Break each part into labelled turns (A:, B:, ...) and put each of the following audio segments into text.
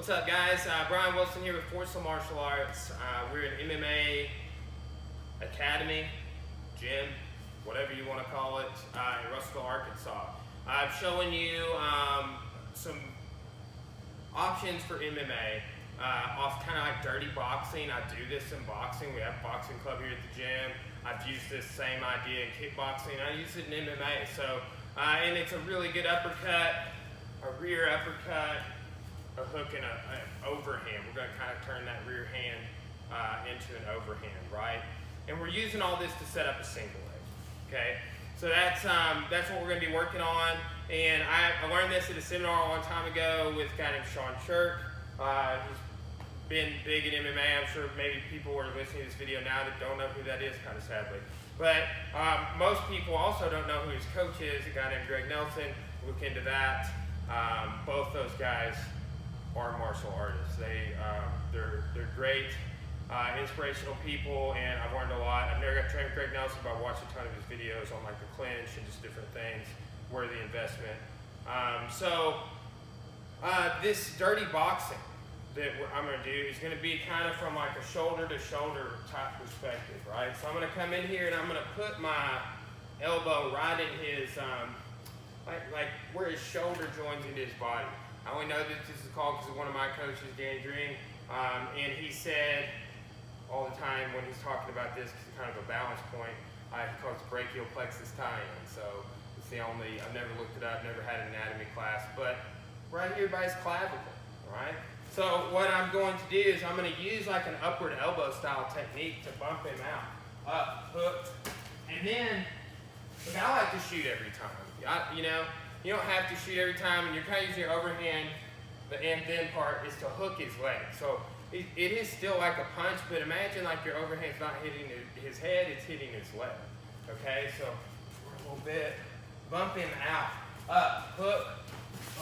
A: What's up, guys? Brian Wilson here with Forceful Martial Arts. We're an MMA academy, gym, whatever you want to call it, in Russellville, Arkansas. I'm showing you some options for MMA off kind of like dirty boxing. I do this in boxing. We have a boxing club here at the gym. I've used this same idea in kickboxing. I use it in MMA. So, and it's a really good uppercut, a rear uppercut, a hook, and an overhand. We're going to kind of turn that rear hand into an overhand, right? And we're using all this to set up a single leg, okay? So that's what we're going to be working on. And I learned this at a seminar a long time ago with a guy named Sean Shirk. He's been big in MMA. I'm sure maybe people are listening to this video now that don't know who that is, kind of sadly. But most people also don't know who his coach is, a guy named Greg Nelson. Look into that. Both those guys are martial artists. They're great, inspirational people, and I've learned a lot. I've never got trained with Greg Nelson, but I watched a ton of his videos on like the clinch and just different things, worthy investment. This dirty boxing that I'm going to do is going to be kind of from like a shoulder to shoulder type perspective, right? So I'm going to come in here and I'm going to put my elbow right in his, like where his shoulder joins into his body. I only know that this is called because of one of my coaches, Danny Dring, and he said all the time when he's talking about this, because it's kind of a balance point, he calls it brachial plexus tie-in. So it's the only, I've never looked it up, never had an anatomy class, but right here by his clavicle, right? So what I'm going to do is I'm going to use like an upward elbow style technique to bump him out. Up, hook, and then, look, I like to shoot every time. You don't have to shoot every time, and you're kind of using your overhand. The and then part is to hook his leg. So it is still like a punch, but imagine like your overhand's not hitting his head, it's hitting his leg. Okay, so a little bit, bump him out, up, hook,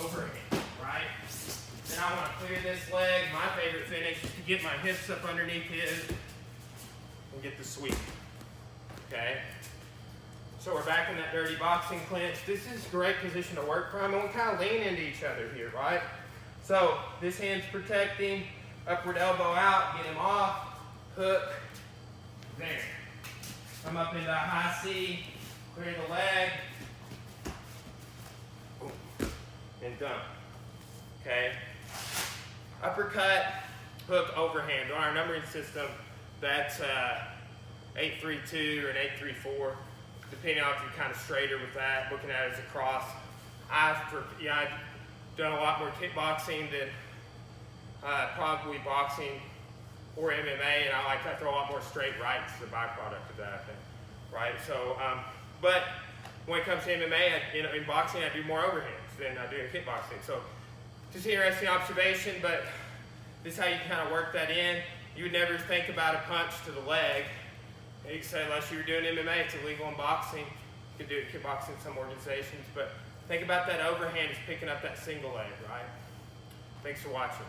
A: overhand, right? Then I want to clear this leg. My favorite finish is to get my hips up underneath his and get the sweep, okay? So we're back in that dirty boxing clinch. This is a great position to work from, and we kind of lean into each other here, right? So this hand's protecting, upward elbow out, get him off, hook, there. Come up into a high C, clear the leg, boom, and done, okay? Uppercut, hook, overhand. On our numbering system, that's 8-3-2 or an 8-3-4. Depending on if you're kind of straighter with that, looking at it as a cross. I've done a lot more kickboxing than probably boxing or MMA, and I throw a lot more straight rights as a byproduct of that, I think, right? So, but when it comes to MMA, in boxing, I do more overhands than I do in kickboxing. So, just an interesting observation, but this is how you kind of work that in. You would never think about a punch to the leg. You can say, unless you were doing MMA, it's illegal in boxing. You can do it in kickboxing in some organizations, but think about that overhand as picking up that single leg, right? Thanks for watching.